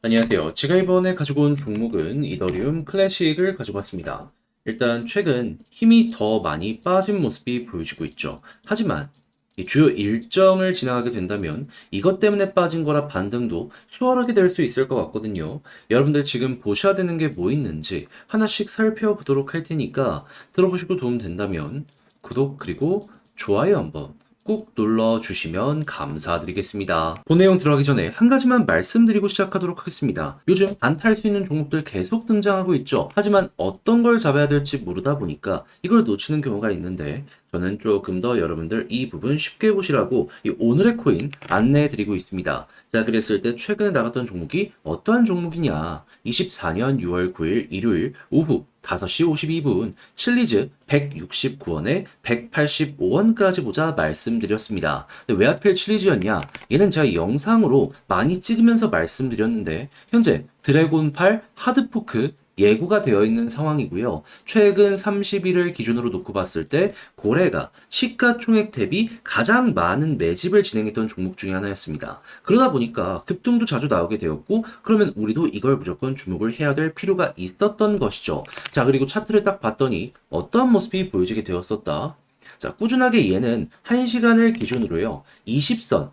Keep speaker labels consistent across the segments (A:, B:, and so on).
A: 안녕하세요. 제가 이번에 가지고 온 종목은 이더리움 클래식을 가지고 왔습니다. 일단 최근 힘이 더 많이 빠진 모습이 보여지고 있죠. 하지만 이 주요 일정을 지나가게 된다면 이것 때문에 빠진 거라 반등도 수월하게 될 수 있을 것 같거든요. 여러분들 지금 보셔야 되는 게 뭐 있는지 하나씩 살펴보도록 할 테니까 들어보시고 도움 된다면 구독 그리고 좋아요 한번 꾹 눌러주시면 감사드리겠습니다. 본 내용 들어가기 전에 한 가지만 말씀드리고 시작하도록 하겠습니다. 요즘 안탈 수 있는 종목들 계속 등장하고 있죠. 하지만 어떤 걸 잡아야 될지 모르다 보니까 이걸 놓치는 경우가 있는데 저는 조금 더 여러분들 이 부분 쉽게 보시라고 이 오늘의 코인 안내해 드리고 있습니다. 자, 그랬을 때 최근에 나갔던 종목이 어떠한 종목이냐? 24년 6월 9일 일요일 오후 5시 52분 칠리즈 169원에 185원까지 보자 말씀드렸습니다. 근데 왜 하필 칠리즈였냐? 얘는 제가 영상으로 많이 찍으면서 말씀드렸는데 현재 드래곤8 하드포크 예고가 되어 있는 상황이고요. 최근 30일을 기준으로 놓고 봤을 때 고래가 시가총액 대비 가장 많은 매집을 진행했던 종목 중에 하나였습니다. 그러다 보니까 급등도 자주 나오게 되었고 그러면 우리도 이걸 무조건 주목을 해야 될 필요가 있었던 것이죠. 자, 그리고 차트를 딱 봤더니 어떠한 모습이 보여지게 되었었다. 자, 꾸준하게 얘는 1시간을 기준으로요. 20선,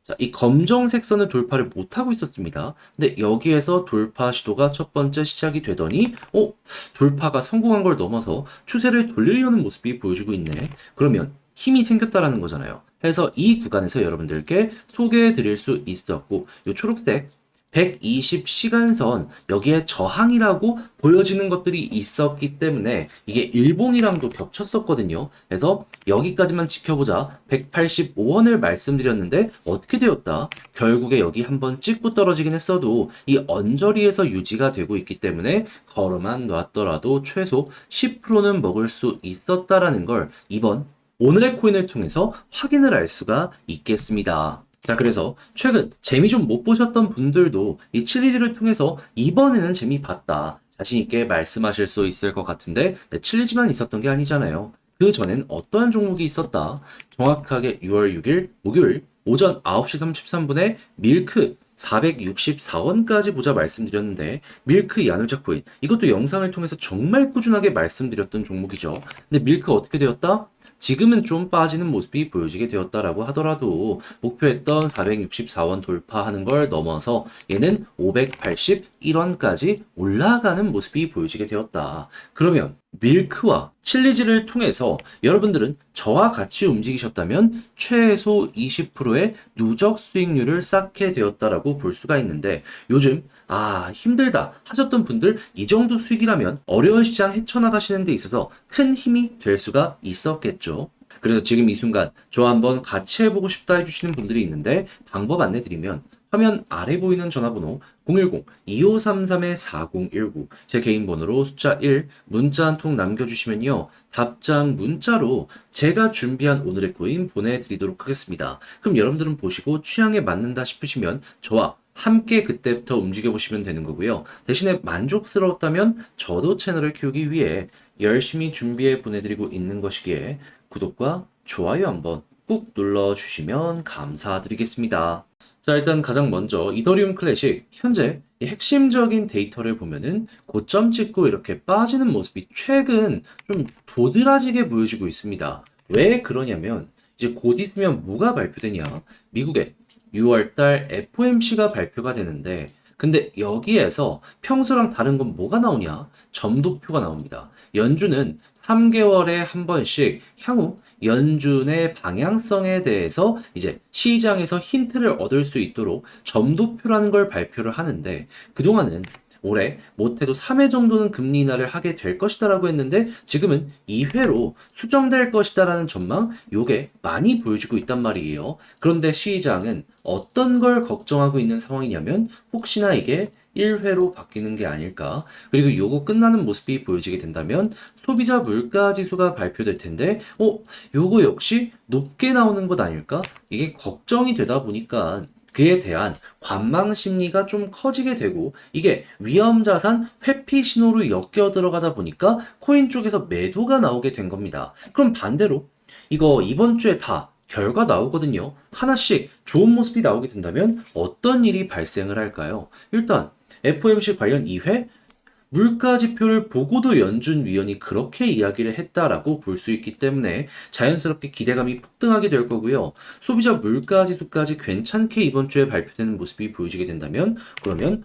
A: 자, 이 검정색 선을 돌파를 못하고 있었습니다. 근데 여기에서 돌파 시도가 첫 번째 시작이 되더니, 돌파가 성공한 걸 넘어서 추세를 돌리려는 모습이 보여주고 있네. 그러면 힘이 생겼다라는 거잖아요. 그래서 이 구간에서 여러분들께 소개해 드릴 수 있었고, 이 초록색 120시간선 여기에 저항이라고 보여지는 것들이 있었기 때문에 이게 일봉이랑도 겹쳤었거든요. 그래서 여기까지만 지켜보자 185원을 말씀드렸는데 어떻게 되었다? 결국에 여기 한번 찍고 떨어지긴 했어도 이 언저리에서 유지가 되고 있기 때문에 걸어만 놨더라도 최소 10%는 먹을 수 있었다라는 걸 이번 오늘의 코인을 통해서 확인을 할 수가 있겠습니다. 자, 그래서 최근 재미 좀 못 보셨던 분들도 이 칠리즈를 통해서 이번에는 재미 봤다. 자신있게 말씀하실 수 있을 것 같은데, 네, 칠리즈만 있었던 게 아니잖아요. 그 전엔 어떠한 종목이 있었다. 정확하게 6월 6일 목요일 오전 9시 33분에 밀크 464원까지 보자 말씀드렸는데 밀크 야누자 코인 이것도 영상을 통해서 정말 꾸준하게 말씀드렸던 종목이죠. 근데 밀크 어떻게 되었다? 지금은 좀 빠지는 모습이 보여지게 되었다라고 하더라도 목표했던 464원 돌파하는 걸 넘어서 얘는 581원까지 올라가는 모습이 보여지게 되었다. 그러면 밀크와 칠리즈를 통해서 여러분들은 저와 같이 움직이셨다면 최소 20%의 누적 수익률을 쌓게 되었다라고 볼 수가 있는데 요즘 힘들다 하셨던 분들 이 정도 수익이라면 어려운 시장 헤쳐나가시는 데 있어서 큰 힘이 될 수가 있었겠죠. 그래서 지금 이 순간 저 한번 같이 해보고 싶다 해주시는 분들이 있는데 방법 안내드리면 화면 아래 보이는 전화번호 010-2533-4019 제 개인 번호로 숫자 1 문자 한 통 남겨주시면요. 답장 문자로 제가 준비한 오늘의 코인 보내드리도록 하겠습니다. 그럼 여러분들은 보시고 취향에 맞는다 싶으시면 저와 함께 그때부터 움직여 보시면 되는 거고요. 대신에 만족스러웠다면 저도 채널을 키우기 위해 열심히 준비해 보내드리고 있는 것이기에 구독과 좋아요 한번 꾹 눌러주시면 감사드리겠습니다. 자, 일단 가장 먼저 이더리움 클래식 현재 이 핵심적인 데이터를 보면은 고점 찍고 이렇게 빠지는 모습이 최근 좀 도드라지게 보여지고 있습니다. 왜 그러냐면 이제 곧 있으면 뭐가 발표되냐? 미국의 6월달 FOMC가 발표가 되는데 근데 여기에서 평소랑 다른 건 뭐가 나오냐? 점도표가 나옵니다. 연준은 3개월에 한 번씩 향후 연준의 방향성에 대해서 이제 시장에서 힌트를 얻을 수 있도록 점도표라는 걸 발표를 하는데 그동안은 올해 못해도 3회 정도는 금리 인하를 하게 될 것이다라고 했는데 지금은 2회로 수정될 것이다라는 전망 요게 많이 보여지고 있단 말이에요. 그런데 시장은 어떤 걸 걱정하고 있는 상황이냐면 혹시나 이게 1회로 바뀌는 게 아닐까. 그리고 요거 끝나는 모습이 보여지게 된다면 소비자 물가 지수가 발표될 텐데, 요거 역시 높게 나오는 것 아닐까? 이게 걱정이 되다 보니까 그에 대한 관망 심리가 좀 커지게 되고 이게 위험 자산 회피 신호로 엮여 들어가다 보니까 코인 쪽에서 매도가 나오게 된 겁니다. 그럼 반대로 이거 이번 주에 다 결과 나오거든요. 하나씩 좋은 모습이 나오게 된다면 어떤 일이 발생을 할까요? 일단 FOMC 관련 2회 물가 지표를 보고도 연준위원이 그렇게 이야기를 했다라고 볼 수 있기 때문에 자연스럽게 기대감이 폭등하게 될 거고요. 소비자 물가 지수까지 괜찮게 이번 주에 발표되는 모습이 보여지게 된다면 그러면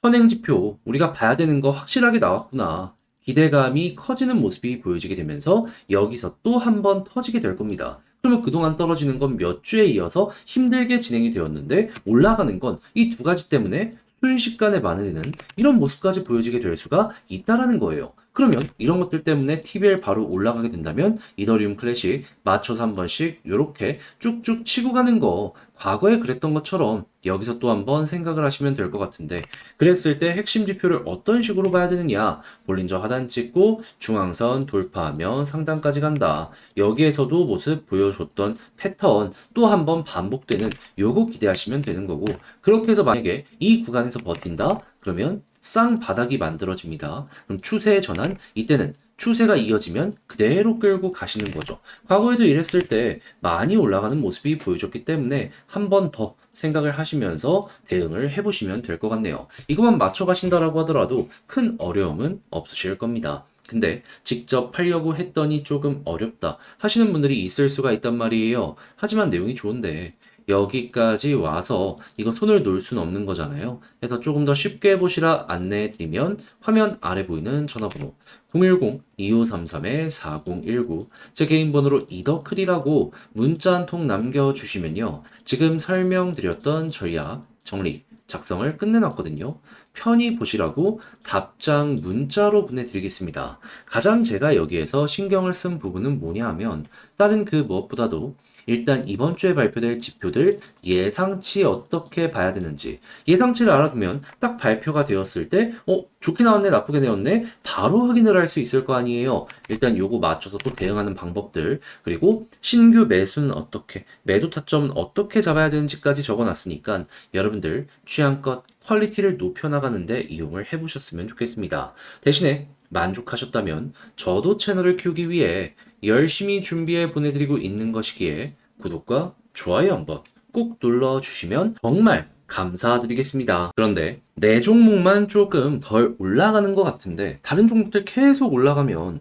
A: 선행 지표 우리가 봐야 되는 거 확실하게 나왔구나. 기대감이 커지는 모습이 보여지게 되면서 여기서 또 한 번 터지게 될 겁니다. 그러면 그동안 떨어지는 건 몇 주에 이어서 힘들게 진행이 되었는데 올라가는 건 이 두 가지 때문에 순식간에 많아지는 이런 모습까지 보여지게 될 수가 있다라는 거예요. 그러면 이런 것들 때문에 TBL 바로 올라가게 된다면 이더리움 클래식 맞춰서 한 번씩 이렇게 쭉쭉 치고 가는 거 과거에 그랬던 것처럼 여기서 또 한번 생각을 하시면 될 것 같은데 그랬을 때 핵심 지표를 어떤 식으로 봐야 되느냐 볼린저 하단 찍고 중앙선 돌파하면 상단까지 간다. 여기에서도 모습 보여줬던 패턴 또 한번 반복되는 요거 기대하시면 되는 거고 그렇게 해서 만약에 이 구간에서 버틴다 그러면 쌍바닥이 만들어집니다. 그럼 추세의 전환, 이때는 추세가 이어지면 그대로 끌고 가시는 거죠. 과거에도 이랬을 때 많이 올라가는 모습이 보여줬기 때문에 한 번 더 생각을 하시면서 대응을 해보시면 될 것 같네요. 이것만 맞춰 가신다라고 하더라도 큰 어려움은 없으실 겁니다. 근데 직접 하려고 했더니 조금 어렵다 하시는 분들이 있을 수가 있단 말이에요. 하지만 내용이 좋은데 여기까지 와서 이거 손을 놓을 수는 없는 거잖아요. 그래서 조금 더 쉽게 보시라 안내해 드리면 화면 아래 보이는 전화번호 010-2533-4019 제 개인 번호로 이더클이라고 문자 한 통 남겨주시면요. 지금 설명드렸던 전략 정리 작성을 끝내놨거든요. 편히 보시라고 답장 문자로 보내드리겠습니다. 가장 제가 여기에서 신경을 쓴 부분은 뭐냐 하면 다른 그 무엇보다도 일단 이번 주에 발표될 지표들 예상치 어떻게 봐야 되는지 예상치를 알아두면 딱 발표가 되었을 때 좋게 나왔네 나쁘게 나왔네 바로 확인을 할 수 있을 거 아니에요. 일단 요거 맞춰서 또 대응하는 방법들 그리고 신규 매수는 어떻게 매도 타점은 어떻게 잡아야 되는지까지 적어놨으니까 여러분들 취향껏 퀄리티를 높여나가는데 이용을 해보셨으면 좋겠습니다. 대신에 만족하셨다면 저도 채널을 키우기 위해 열심히 준비해 보내드리고 있는 것이기에 구독과 좋아요 한번 꼭 눌러주시면 정말 감사드리겠습니다. 그런데 내 종목만 조금 덜 올라가는 것 같은데 다른 종목들 계속 올라가면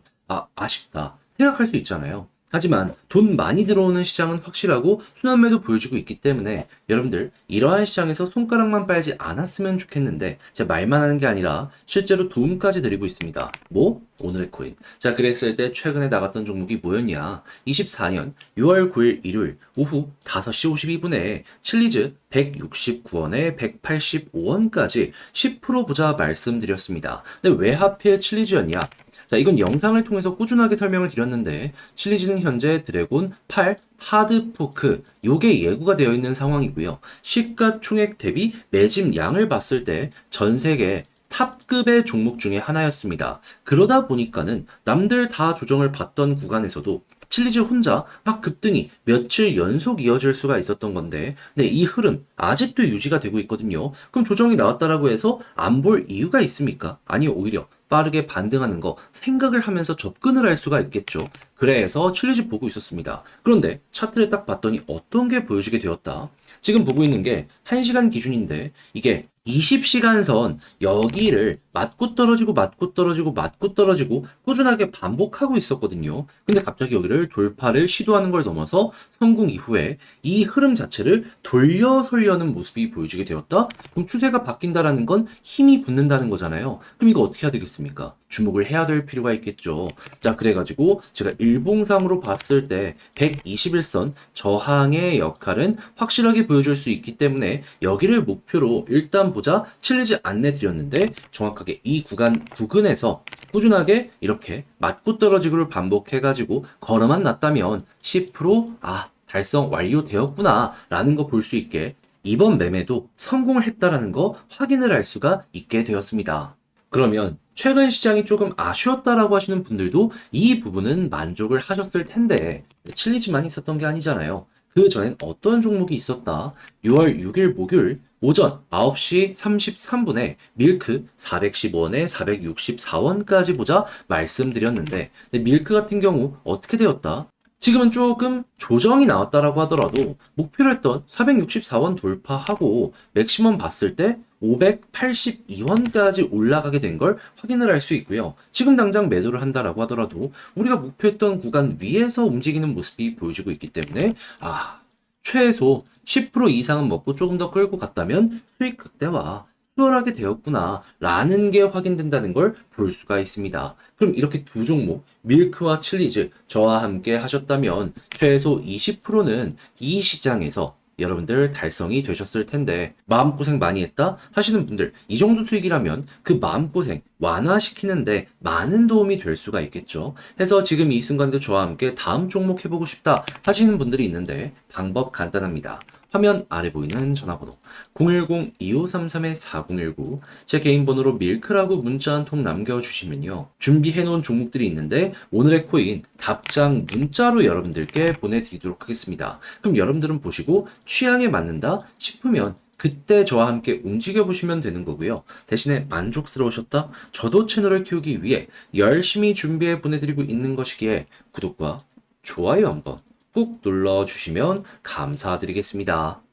A: 아쉽다 생각할 수 있잖아요. 하지만 돈 많이 들어오는 시장은 확실하고 순환매도 보여주고 있기 때문에 여러분들 이러한 시장에서 손가락만 빨지 않았으면 좋겠는데 제가 말만 하는 게 아니라 실제로 도움까지 드리고 있습니다. 뭐? 오늘의 코인. 자, 그랬을 때 최근에 나갔던 종목이 뭐였냐? 24년 6월 9일 일요일 오후 5시 52분에 칠리즈 169원에 185원까지 10% 보자 말씀드렸습니다. 근데 왜 하필 칠리즈였냐? 자, 이건 영상을 통해서 꾸준하게 설명을 드렸는데 칠리즈는 현재 드래곤 8 하드포크 요게 예고가 되어 있는 상황이고요. 시가총액 대비 매집 양을 봤을 때 전 세계 탑급의 종목 중에 하나였습니다. 그러다 보니까는 남들 다 조정을 받던 구간에서도 칠리즈 혼자 막 급등이 며칠 연속 이어질 수가 있었던 건데, 네, 이 흐름 아직도 유지가 되고 있거든요. 그럼 조정이 나왔다라고 해서 안 볼 이유가 있습니까? 아니, 오히려 빠르게 반등하는 거 생각을 하면서 접근을 할 수가 있겠죠. 그래서 칠리즈 보고 있었습니다. 그런데 차트를 딱 봤더니 어떤 게 보여지게 되었다. 지금 보고 있는 게 1시간 기준인데 이게 20시간 선 여기를 맞고 떨어지고 맞고 떨어지고 맞고 떨어지고 꾸준하게 반복하고 있었거든요. 근데 갑자기 여기를 돌파를 시도하는 걸 넘어서 성공 이후에 이 흐름 자체를 돌려서려는 모습이 보여지게 되었다? 그럼 추세가 바뀐다라는 건 힘이 붙는다는 거잖아요. 그럼 이거 어떻게 해야 되겠습니까? 주목을 해야 될 필요가 있겠죠. 자, 그래가지고 제가 일봉상으로 봤을 때 121선 저항의 역할은 확실하게 보여줄 수 있기 때문에 여기를 목표로 일단 보자 칠리즈 안내 드렸는데 정확하게 이 구간에서 꾸준하게 이렇게 맞고 떨어지고를 반복해가지고 걸어만 놨다면 10% 달성 완료되었구나 라는 거 볼 수 있게 이번 매매도 성공을 했다라는 거 확인을 할 수가 있게 되었습니다. 그러면 최근 시장이 조금 아쉬웠다라고 하시는 분들도 이 부분은 만족을 하셨을 텐데 칠리즈만 있었던 게 아니잖아요. 그 전엔 어떤 종목이 있었다. 6월 6일 목요일 오전 9시 33분에 밀크 415원에 464원까지 보자 말씀드렸는데 밀크 같은 경우 어떻게 되었다? 지금은 조금 조정이 나왔다라고 하더라도 목표로 했던 464원 돌파하고 맥시멈 봤을 때 582원까지 올라가게 된 걸 확인을 할 수 있고요. 지금 당장 매도를 한다라고 하더라도 우리가 목표했던 구간 위에서 움직이는 모습이 보여지고 있기 때문에 최소 10% 이상은 먹고 조금 더 끌고 갔다면 수익 극대화 수월하게 되었구나 라는 게 확인된다는 걸 볼 수가 있습니다. 그럼 이렇게 두 종목 밀크와 칠리즈 저와 함께 하셨다면 최소 20%는 이 시장에서 여러분들 달성이 되셨을 텐데 마음고생 많이 했다 하시는 분들 이 정도 수익이라면 그 마음고생 완화시키는데 많은 도움이 될 수가 있겠죠. 해서 지금 이 순간도 저와 함께 다음 종목 해보고 싶다 하시는 분들이 있는데 방법 간단합니다. 화면 아래 보이는 전화번호 010-2533-4019 제 개인 번호로 밀크라고 문자 한 통 남겨주시면요. 준비해놓은 종목들이 있는데 오늘의 코인 답장 문자로 여러분들께 보내드리도록 하겠습니다. 그럼 여러분들은 보시고 취향에 맞는다 싶으면 그때 저와 함께 움직여 보시면 되는 거고요. 대신에 만족스러우셨다? 저도 채널을 키우기 위해 열심히 준비해 보내드리고 있는 것이기에 구독과 좋아요 한번 꾹 눌러주시면 감사드리겠습니다.